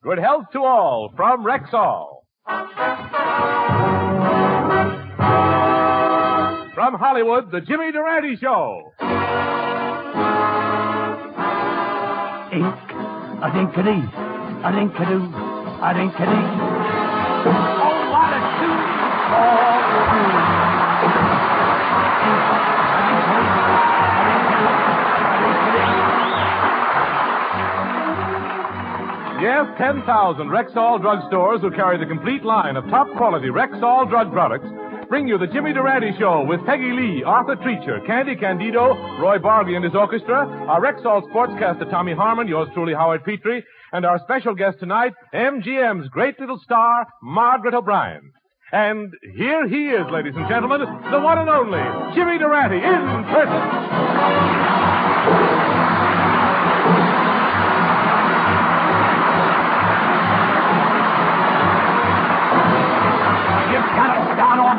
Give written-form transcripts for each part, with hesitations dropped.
Good health to all from Rexall. From Hollywood, The Jimmy Durante Show. Ink, a dinkity, a dinkadoo, a dinkity. Oh, what a shoot! Yes, 10,000 Rexall drugstores who carry the complete line of top-quality Rexall drug products bring you the Jimmy Durante Show with Peggy Lee, Arthur Treacher, Candy Candido, Roy Bargy and his orchestra, our Rexall sportscaster Tommy Harmon, yours truly Howard Petrie, and our special guest tonight, MGM's great little star, Margaret O'Brien. And here he is, ladies and gentlemen, the one and only Jimmy Durante in person.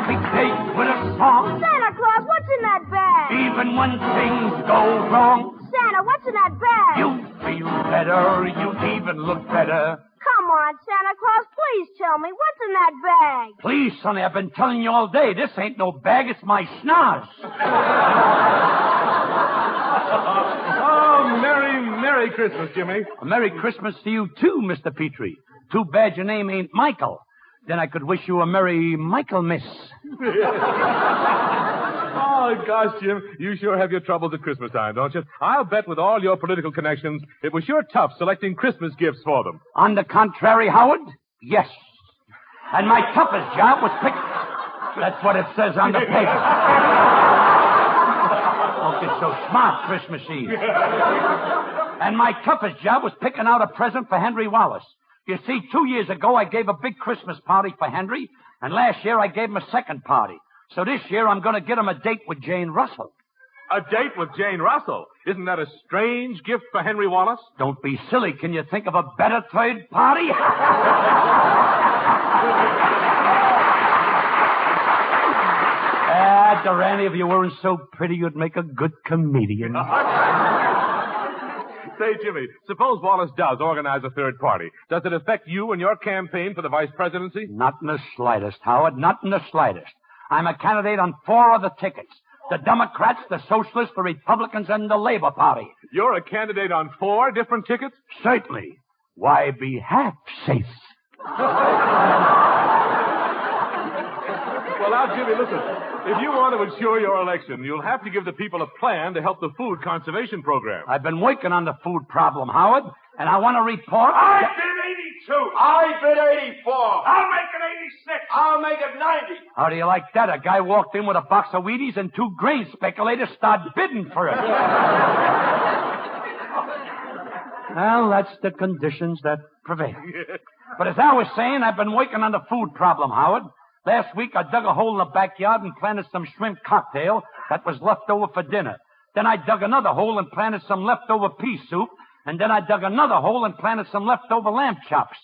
Big day with a song. Santa Claus, what's in that bag? Even when things go wrong, Santa, what's in that bag? you feel better, you even look better. Come on, Santa Claus, please tell me, what's in that bag? Please, Sonny, I've been telling you all day, this ain't no bag, it's my schnoz. Oh, Merry Christmas, Jimmy. A Merry Christmas to you, too, Mr. Petrie. Too bad your name ain't Michael. Then I could wish you a Merry Michaelmas. Oh, gosh, Jim, you sure have your troubles at Christmas time, don't you? I'll bet with all your political connections, it was sure tough selecting Christmas gifts for them. On the contrary, Howard, yes. And my toughest job was pick... That's what it says on the paper. Don't get so smart Christmas Eve. And my toughest job was picking out a present for Henry Wallace. You see, 2 years ago, I gave a big Christmas party for Henry, and last year I gave him a second party. So this year I'm going to get him a date with Jane Russell. A date with Jane Russell? Isn't that a strange gift for Henry Wallace? Don't be silly. Can you think of a better third party? Durante, if you weren't so pretty, you'd make a good comedian. Say, Jimmy, suppose Wallace does organize a third party. Does it affect you and your campaign for the vice presidency? Not in the slightest, Howard. Not in the slightest. I'm a candidate on 4 other tickets. The Democrats, the Socialists, the Republicans, and the Labor Party. You're a candidate on 4 different tickets? Certainly. Why be half safe? Well, now, Jimmy, listen. If you want to ensure your election, you'll have to give the people a plan to help the food conservation program. I've been working on the food problem, Howard, and I want to report... I bid 82. I bid 84. I'll make it 86. I'll make it 90. How do you like that? A guy walked in with a box of Wheaties and 2 grain speculators started bidding for it. Well, that's the conditions that prevail. But as I was saying, I've been working on the food problem, Howard. Last week, I dug a hole in the backyard and planted some shrimp cocktail that was left over for dinner. Then I dug another hole and planted some leftover pea soup. And then I dug another hole and planted some leftover lamb chops.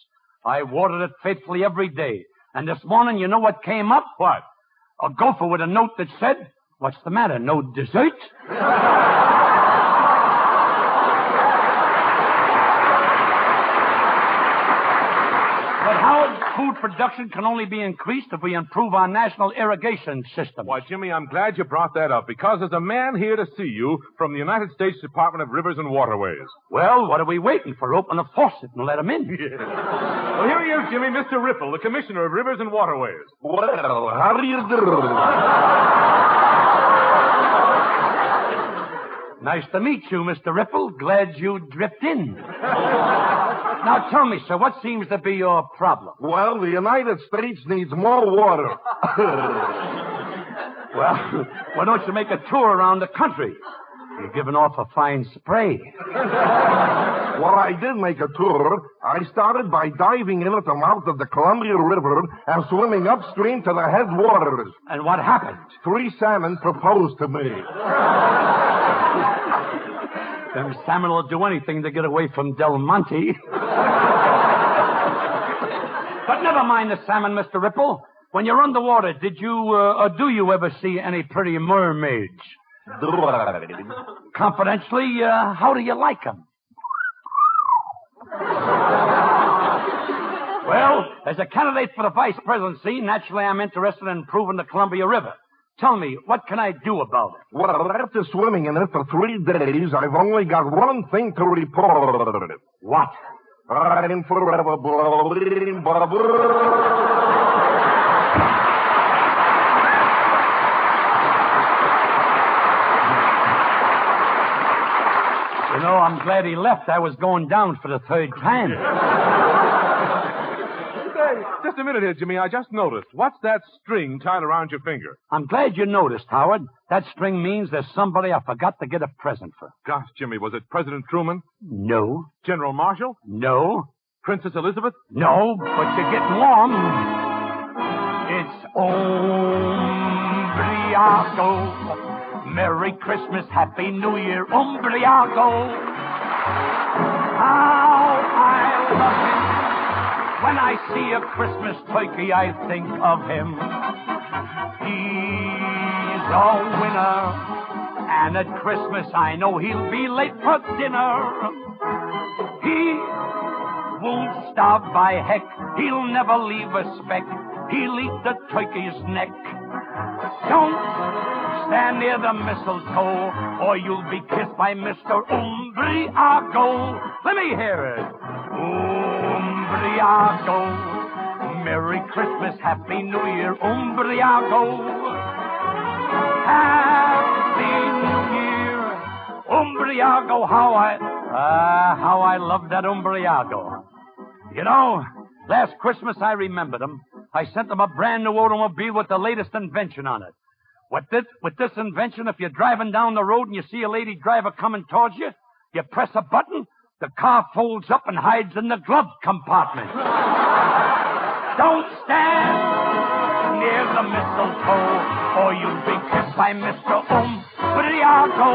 I watered it faithfully every day. And this morning, you know what came up? What? A gopher with a note that said, "What's the matter, no dessert?" But Howard, food production can only be increased if we improve our national irrigation system. Why, Jimmy, I'm glad you brought that up, because there's a man here to see you from the United States Department of Rivers and Waterways. Well, what are we waiting for? Open the faucet and let him in. Well, here he is, Jimmy, Mr. Ripple, the Commissioner of Rivers and Waterways. Well, how do you do? Nice to meet you, Mr. Ripple. Glad you dripped in. Now, tell me, sir, what seems to be your problem? Well, the United States needs more water. Well, why don't you make a tour around the country? You're giving off a fine spray. Well, I did make a tour. I started by diving in at the mouth of the Columbia River and swimming upstream to the headwaters. And what happened? 3 salmon proposed to me. Them salmon will do anything to get away from Del Monte. But never mind the salmon, Mr. Ripple. When you're underwater, did you or do you ever see any pretty mermaids? Confidentially, how do you like them? As a candidate for the vice presidency, naturally I'm interested in improving the Columbia River. Tell me, what can I do about it? Well, after swimming in it for 3 days, I've only got one thing to report. What? I'm forever blowing, You know, I'm glad he left. I was going down for the 3rd time. Hey, just a minute here, Jimmy. I just noticed. What's that string tied around your finger? I'm glad you noticed, Howard. That string means there's somebody I forgot to get a present for. Gosh, Jimmy, was it President Truman? No. General Marshall? No. Princess Elizabeth? No, but you're getting warm. It's Umbriago. Merry Christmas, Happy New Year, Umbriago. How I love him. When I see a Christmas turkey, I think of him. He's a winner. And at Christmas, I know he'll be late for dinner. He won't starve by heck. He'll never leave a speck. He'll eat the turkey's neck. Don't stand near the mistletoe, or you'll be kissed by Mr. Umbriago. Let me hear it. Umbriago. Merry Christmas, Happy New Year, Umbriago. Happy New Year, Umbriago. How I love that Umbriago. You know, last Christmas I remembered him. I sent him a brand new automobile with the latest invention on it. With this invention, if you're driving down the road and you see a lady driver coming towards you, you press a button, the car folds up and hides in the glove compartment. Don't stand near the mistletoe, or you'll be kissed by Mr. Umbriago.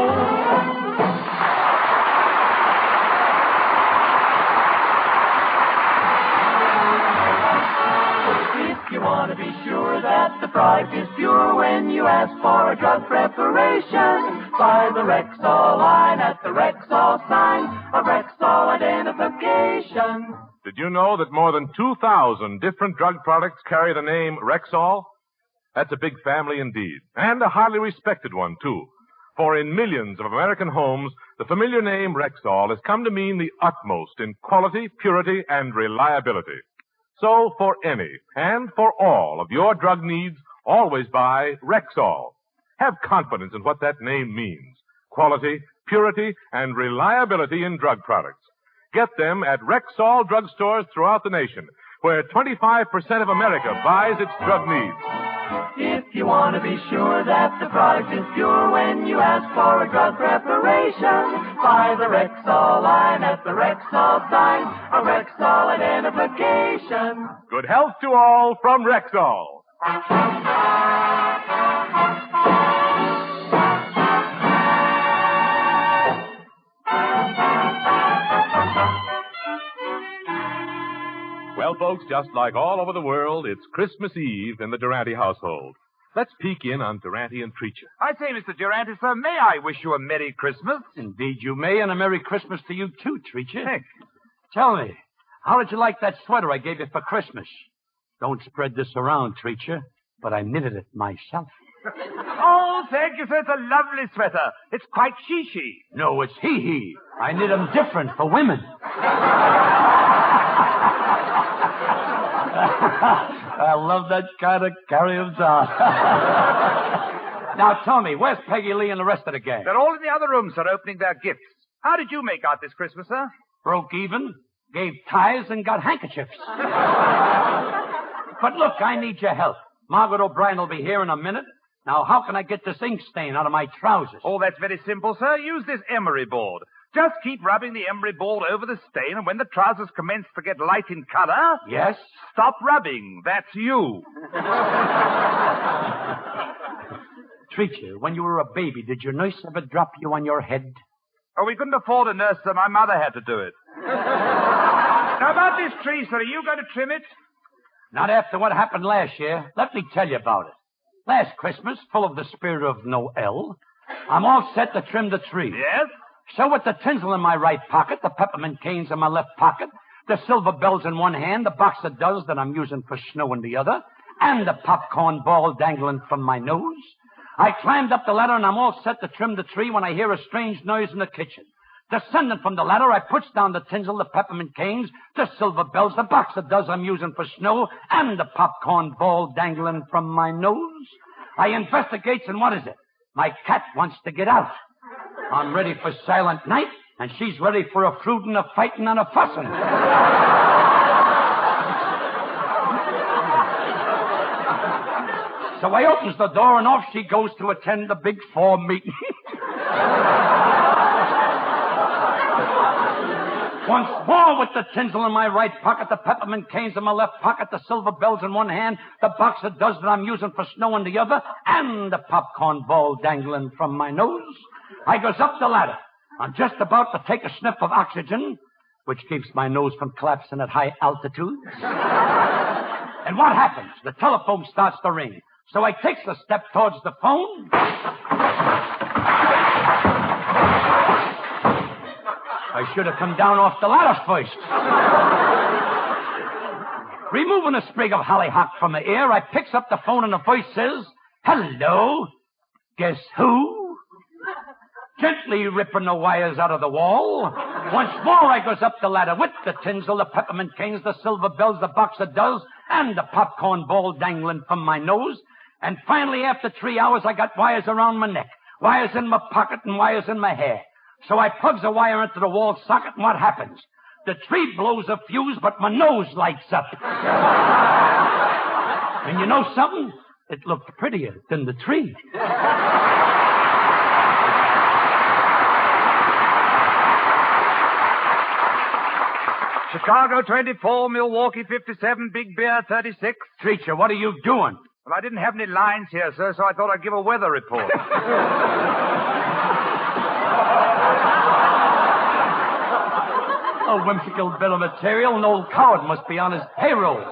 You want to be sure that the product is pure when you ask for a drug preparation. Buy the Rexall line at the Rexall sign of Rexall identification. Did you know that more than 2,000 different drug products carry the name Rexall? That's a big family indeed, and a highly respected one, too. For in millions of American homes, the familiar name Rexall has come to mean the utmost in quality, purity, and reliability. So, for any and for all of your drug needs, always buy Rexall. Have confidence in what that name means. Quality, purity, and reliability in drug products. Get them at Rexall drugstores throughout the nation, where 25% of America buys its drug needs. If you want to be sure that the product is pure when you ask for a drug preparation, buy the Rexall line at the Rexall sign of Rexall identification. Good health to all from Rexall. Well, folks, just like all over the world, it's Christmas Eve in the Durante household. Let's peek in on Durante and Treacher. I say, Mr. Durante, sir, may I wish you a Merry Christmas? Indeed you may, and a Merry Christmas to you, too, Treacher. Thanks. Tell me, how did you like that sweater I gave you for Christmas? Don't spread this around, Treacher, but I knitted it myself. Oh, thank you, sir. It's a lovely sweater. It's quite she-she. No, it's he. I knit them different for women. I love that kind of carry-ons on. Now, tell me, where's Peggy Lee and the rest of the gang? They're all in the other room, sir, opening their gifts. How did you make out this Christmas, sir? Broke even, gave tithes, and got handkerchiefs. But look, I need your help. Margaret O'Brien will be here in a minute. Now, how can I get this ink stain out of my trousers? Oh, that's very simple, sir. Use this emery board. Just keep rubbing the emery board over the stain, and when the trousers commence to get light in color... Yes? Stop rubbing. That's you. Treacher, when you were a baby, did your nurse ever drop you on your head? Oh, we couldn't afford a nurse, sir. My mother had to do it. Now, about this tree, sir, are you going to trim it? Not after what happened last year. Let me tell you about it. Last Christmas, full of the spirit of Noel, I'm all set to trim the tree. Yes? So with the tinsel in my right pocket, the peppermint canes in my left pocket, The silver bells in one hand, the box of does that I'm using for snow in the other, and the popcorn ball dangling from my nose. I climbed up the ladder, and I'm all set to trim the tree when I hear a strange noise in the kitchen. Descending from the ladder, I push down the tinsel, the peppermint canes, the silver bells, the box of does I'm using for snow, and the popcorn ball dangling from my nose. I investigates, and what is it? My cat wants to get out. I'm ready for silent night, and she's ready for a fruitin', a fightin', and a fussin'. So I opens the door, and off she goes to attend the Big Four meeting. Once more with the tinsel in my right pocket, the peppermint canes in my left pocket, the silver bells in one hand, the box of does that I'm using for snow in the other, and the popcorn ball dangling from my nose. I goes up the ladder. I'm just about to take a sniff of oxygen, which keeps my nose from collapsing at high altitudes. And what happens? The telephone starts to ring. So I takes a step towards the phone. I should have come down off the ladder first. Removing a sprig of hollyhock from my ear, I picks up the phone and the voice says, "Hello? Guess who?" Gently ripping the wires out of the wall. Once more I goes up the ladder with the tinsel, the peppermint canes, the silver bells, the box of does, and the popcorn ball dangling from my nose. And finally, after 3 hours, I got wires around my neck, wires in my pocket, and wires in my hair. So I plugs a wire into the wall socket, and what happens? The tree blows a fuse, but my nose lights up. And you know something? It looked prettier than the tree. Chicago 24, Milwaukee 57, Big Bear 36. Treacher, what are you doing? Well, I didn't have any lines here, sir, so I thought I'd give a weather report. A whimsical bit of material. An old coward must be on his payroll.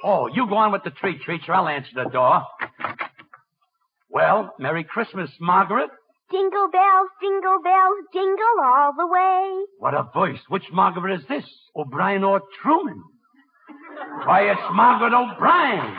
Oh, you go on with the tree, Treacher. I'll answer the door. Well, Merry Christmas, Margaret. Jingle bells, jingle all the way. What a voice. Which Margaret is this? O'Brien or Truman? Why, it's Margaret O'Brien.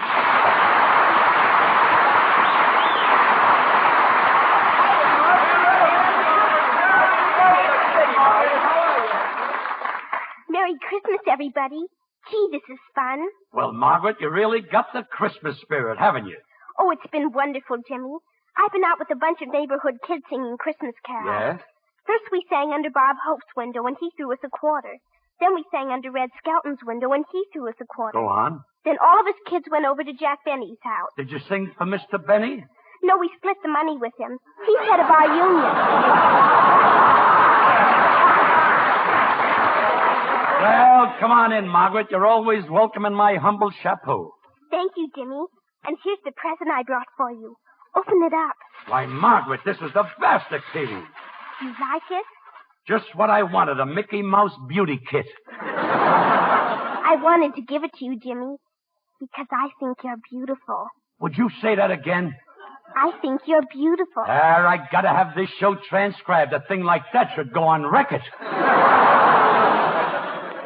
Merry Christmas, everybody. Gee, this is fun. Well, Margaret, you really got the Christmas spirit, haven't you? Oh, it's been wonderful, Jimmy. I've been out with a bunch of neighborhood kids singing Christmas carols. Yeah? First we sang under Bob Hope's window, and he threw us a quarter. Then we sang under Red Skelton's window, and he threw us a quarter. Go on. Then all of us kids went over to Jack Benny's house. Did you sing for Mr. Benny? No, we split the money with him. He's head of our union. Well, come on in, Margaret. You're always welcome in my humble chapeau. Thank you, Jimmy. And here's the present I brought for you. Open it up. Why, Margaret, this is the best of kitty. You like it? Just what I wanted, a Mickey Mouse beauty kit. I wanted to give it to you, Jimmy, because I think you're beautiful. Would you say that again? I think you're beautiful. I gotta have this show transcribed. A thing like that should go on record.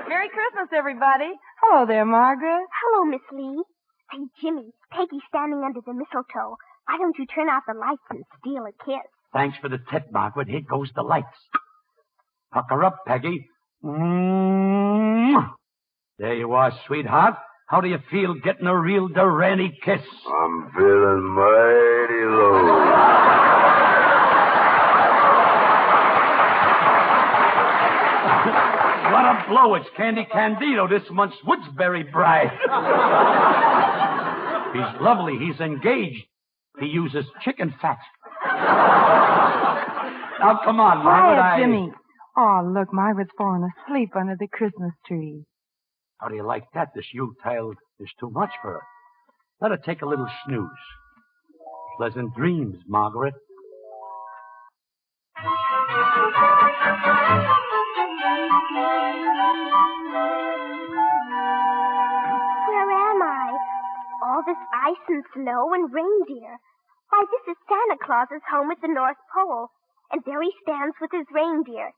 Merry Christmas, everybody. Hello there, Margaret. Hello, Miss Lee. Hey, Jimmy, Peggy's standing under the mistletoe. Why don't you turn out the lights and steal a kiss? Thanks for the tip, Margaret. Here goes the lights. Pucker up, Peggy. Mm-hmm. There you are, sweetheart. How do you feel getting a real Durante kiss? I'm feeling mighty low. What a blow. It's Candy Candido, this month's Woodsbury bride. He's lovely. He's engaged. He uses chicken fat. Now, come on, Margaret. Quiet, Jimmy. Oh, look, Margaret's falling asleep under the Christmas tree. How do you like that? This Yule-tide is too much for her. Let her take a little snooze. Pleasant dreams, Margaret. Where am I? All this ice and snow and reindeer. Why, this is Santa Claus's home at the North Pole. And there he stands with his reindeer.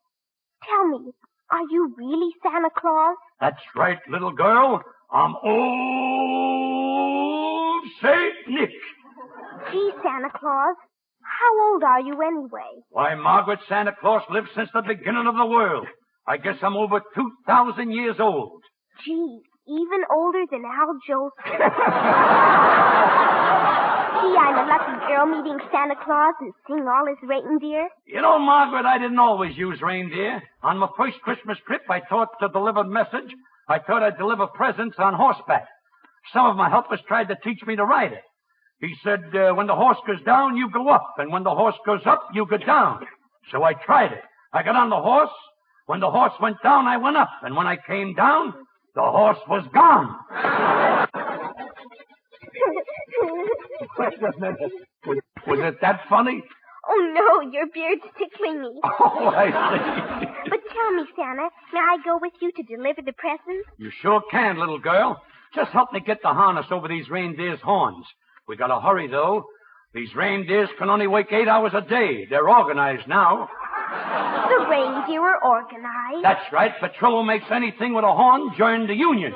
Tell me, Are you really Santa Claus? That's right, little girl. I'm old Saint Nick. Gee, Santa Claus, how old are you anyway? Why, Margaret, Santa Claus lived since the beginning of the world. I guess I'm over 2,000 years old. Gee, even older than Al Jolson. Gee, I'm a lucky girl meeting Santa Claus and seeing all his reindeer. You know, Margaret, I didn't always use reindeer. On my first Christmas trip, I thought to deliver a message, I thought I'd deliver presents on horseback. Some of my helpers tried to teach me to ride it. He said, when the horse goes down, you go up. And when the horse goes up, you go down. So I tried it. I got on the horse. When the horse went down, I went up. And when I came down, the horse was gone. Wait a minute. Was it that funny? Oh, no, your beard's tickling me. Oh, I see. But tell me, Santa, may I go with you to deliver the presents? You sure can, little girl. Just help me get the harness over these reindeer's horns. We gotta hurry, though. These reindeers can only work 8 hours a day. They're organized now. The reindeer are organized. That's right. Patrol who makes anything with a horn join the union.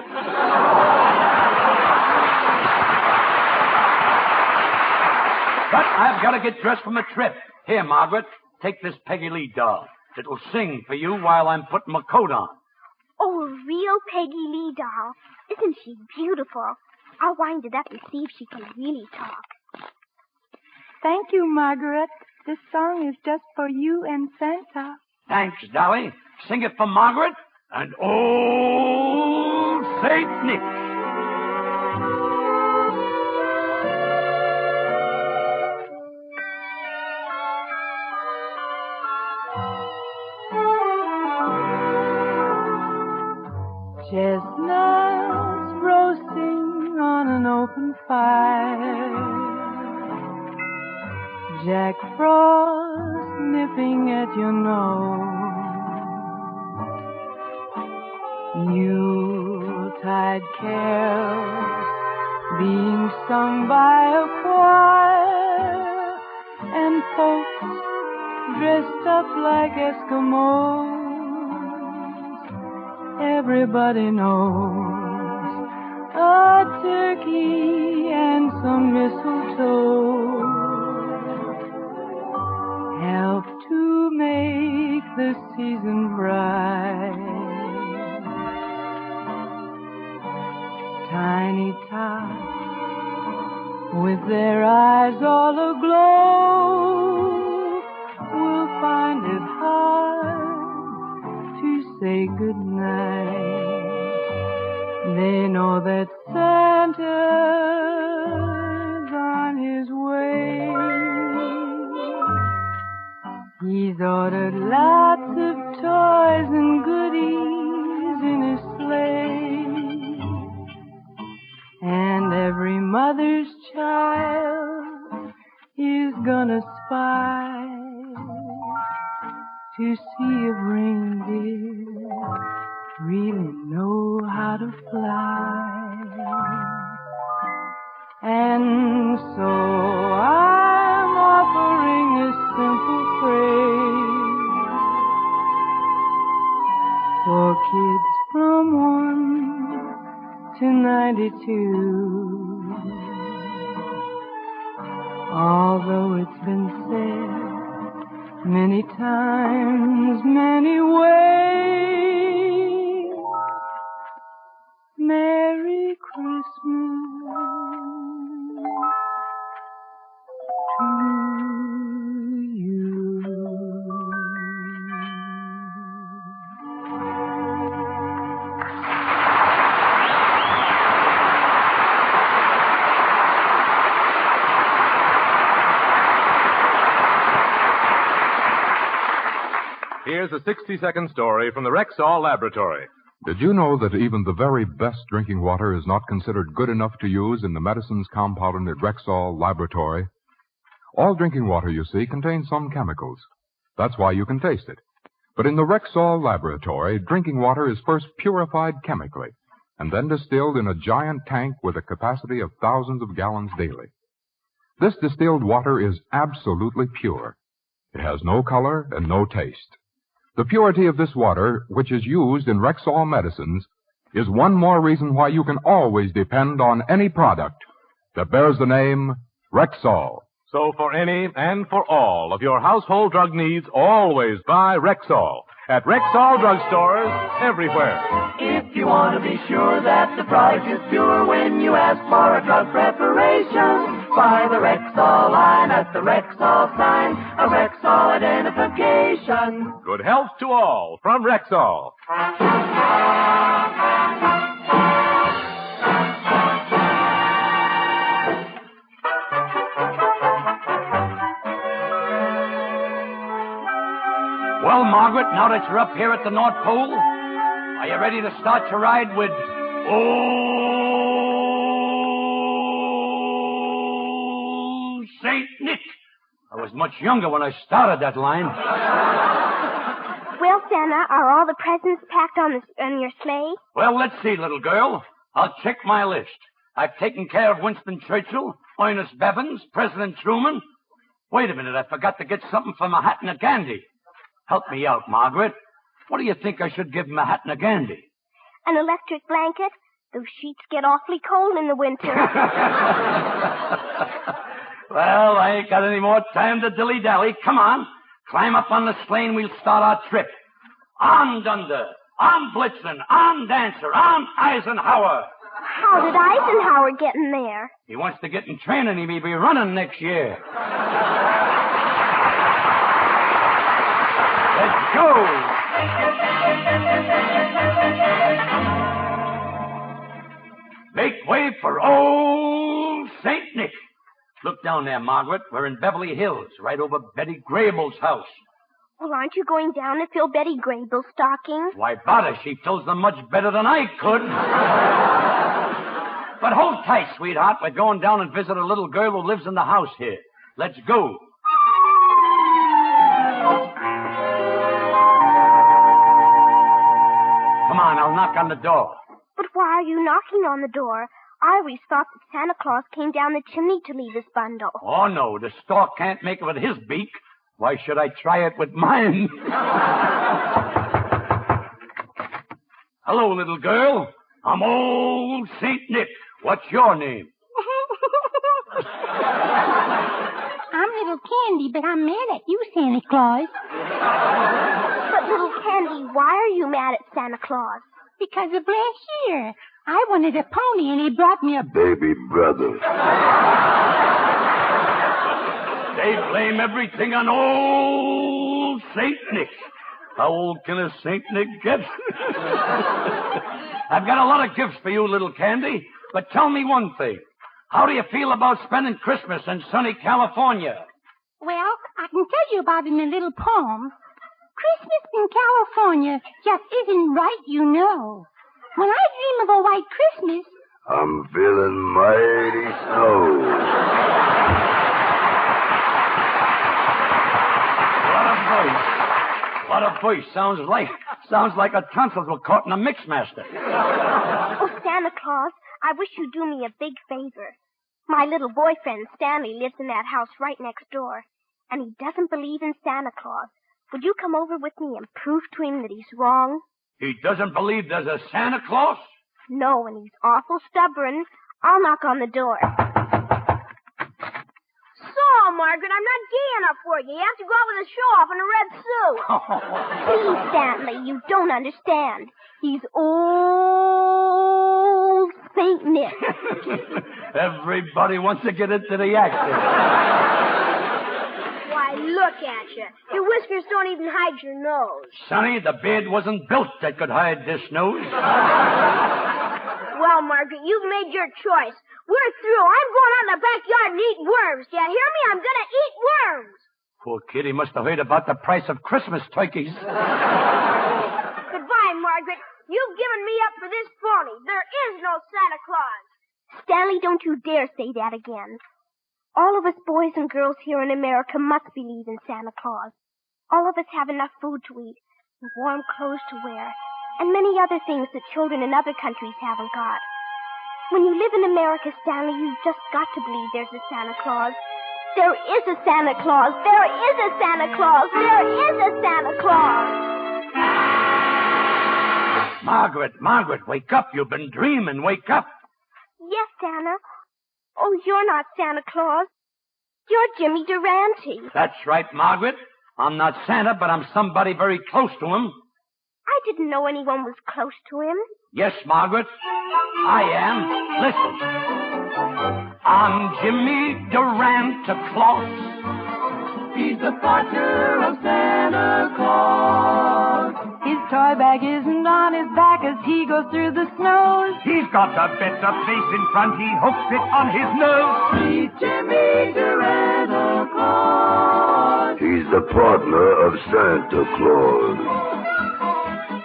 But I've got to get dressed for my trip. Here, Margaret, take this Peggy Lee doll. It'll sing for you while I'm putting my coat on. Oh, a real Peggy Lee doll. Isn't she beautiful? I'll wind it up and see if she can really talk. Thank you, Margaret. This song is just for you and Santa. Thanks, Dolly. Sing it for Margaret and old Saint Nick. Chestnuts roasting on an open fire. Jack Frost nipping at your nose. Yuletide carols being sung by a choir. And folks dressed up like Eskimos. Everybody knows a turkey and some mistletoe help to make the season bright. Tiny tots with their eyes all aglow will find it hard to say goodnight. They know that Santa's on his way. He's ordered lots of toys and goodies in his sleigh. And every mother's child is gonna spy to see if reindeer really know how to fly. And so I'm offering a simple phrase for kids from 1 to 92. Although it's been said many times, many ways, Merry Christmas to you. Here's a 60-second story from the Rexall Laboratory. Did you know that even the very best drinking water is not considered good enough to use in the medicines compounded at Rexall Laboratory? All drinking water, you see, contains some chemicals. That's why you can taste it. But in the Rexall Laboratory, drinking water is first purified chemically and then distilled in a giant tank with a capacity of thousands of gallons daily. This distilled water is absolutely pure. It has no color and no taste. The purity of this water, which is used in Rexall medicines, is one more reason why you can always depend on any product that bears the name Rexall. So for any and for all of your household drug needs, always buy Rexall at Rexall drugstores everywhere. If you want to be sure that the product is pure when you ask for a drug preparation, buy the Rexall line at the Rexall sign, a Rexall identification. Good health to all from Rexall. Well, Margaret, now that you're up here at the North Pole, are you ready to start your ride with Old Saint Nick? I was much younger when I started that line. Well, Santa, are all the presents packed on your sleigh? Well, let's see, little girl. I'll check my list. I've taken care of Winston Churchill, Ernest Bevins, President Truman. Wait a minute, I forgot to get something for Mahatma Gandhi. Help me out, Margaret. What do you think I should give Mahatma Gandhi? An electric blanket? Those sheets get awfully cold in the winter. Well, I ain't got any more time to dilly-dally. Come on. Climb up on the sleigh and we'll start our trip. On Dunder, on Blitzen, on Dancer, on Eisenhower. How did Eisenhower get in there? He wants to get in training. He may be running next year. Let's go! Make way for Old Saint Nick. Look down there, Margaret. We're in Beverly Hills, right over Betty Grable's house. Well, aren't you going down to fill Betty Grable's stocking? Why, bother, she fills them much better than I could. But hold tight, sweetheart. We're going down and visit a little girl who lives in the house here. Let's go. Come on, I'll knock on the door. But why are you knocking on the door? I always thought that Santa Claus came down the chimney to leave his bundle. Oh, no, the stork can't make it with his beak. Why should I try it with mine? Hello, little girl. I'm Old Saint Nick. What's your name? I'm Little Candy, but I'm mad at you, Santa Claus. But, Little Candy, why are you mad at Santa Claus? Because of last year. I wanted a pony, and he brought me a Baby brother. They blame everything on Old Saint Nick. How old can a Saint Nick get? I've got a lot of gifts for you, little Candy. But tell me one thing. How do you feel about spending Christmas in sunny California? Well, I can tell you about it in a little poem. Christmas in California just isn't right, you know. When I dream of a white Christmas, I'm feeling mighty slow. What a voice. Sounds like a tonsils were caught in a mixmaster. Oh, Santa Claus, I wish you'd do me a big favor. My little boyfriend, Stanley, lives in that house right next door, and he doesn't believe in Santa Claus. Would you come over with me and prove to him that he's wrong? He doesn't believe there's a Santa Claus? No, and he's awful stubborn. I'll knock on the door. So, Margaret, I'm not gay enough for you. You have to go out with a show-off in a red suit. Please, Stanley, you don't understand. He's Old Saint Nick. Everybody wants to get into the action. Why, look at you. Your whiskers don't even hide your nose. Sonny, the beard wasn't built that could hide this nose. Well, Margaret, you've made your choice. We're through. I'm going out in the backyard and eat worms. Do you hear me? I'm going to eat worms. Poor kid, he must have heard about the price of Christmas turkeys. Goodbye, Margaret. You've given me up for this phony. There is no Santa Claus. Stanley, don't you dare say that again. All of us boys and girls here in America must believe in Santa Claus. All of us have enough food to eat, and warm clothes to wear, and many other things that children in other countries haven't got. When you live in America, Stanley, you've just got to believe there's a Santa Claus. There is a Santa Claus. There is a Santa Claus. There is a Santa Claus. Margaret, wake up. You've been dreaming. Wake up. Yes, Santa. Oh, you're not Santa Claus. You're Jimmy Durante. That's right, Margaret. I'm not Santa, but I'm somebody very close to him. I didn't know anyone was close to him. Yes, Margaret, I am. Listen. I'm Jimmy Durante Claus. He's the partner of Santa Claus. His toy bag isn't on his back as he goes through the snow. He's got a better place in front. He hooks it on his nose. He's Jimmy Durante Claus. He's the partner of Santa Claus.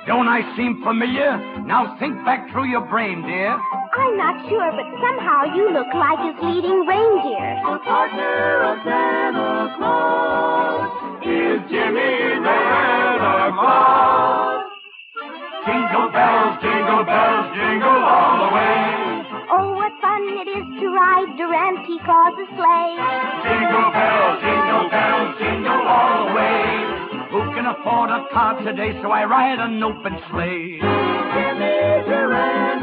Don't I seem familiar? Now think back through your brain, dear. I'm not sure, but somehow you look like his leading reindeer. The partner of Santa Claus is Jimmy Santa Claus. Jingle bells, jingle all the way. Oh, what fun it is to ride Durante Claus's sleigh. Jingle bells, jingle all the way. Who can afford a car today, so I ride an open sleigh. Jimmy Durante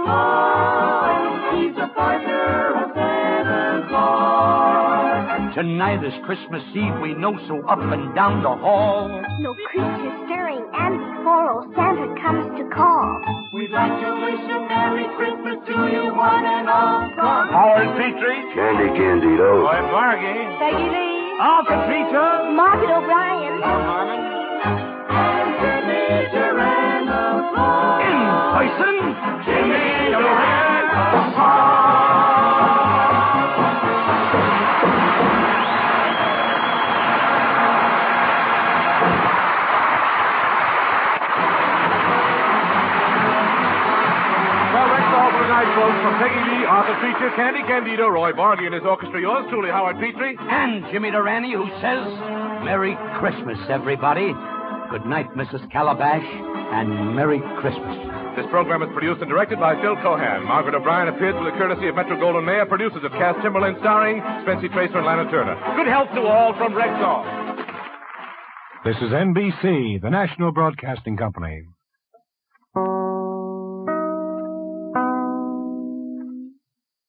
Claus. He's the partner of Santa Claus. Tonight is Christmas Eve, we know, so up and down the hall. No creature stirring, and before old Santa comes to call. We'd like to wish a Merry Christmas to you one and all from Howard Petrie. Candy Candido. Roy Bargy. Peggy Lee. Arthur Treacher. Margaret O'Brien. and Jimmy Durante Claus. In person, Jimmy Durante Claus. Well, that's all for tonight, folks. From Peggy Lee, Arthur Treacher, Candy Candido, Roy Bargy and his orchestra, yours truly, Howard Petrie. and Jimmy Durante, who says, Merry Christmas, everybody. Good night, Mrs. Calabash, and Merry Christmas. This program is produced and directed by Phil Cohan. Margaret O'Brien appeared through the courtesy of Metro-Goldwyn-Mayer, producers of Cass Timberland, starring Spency Tracer and Lana Turner. Good health to all from Rexall. This is NBC, the National Broadcasting Company.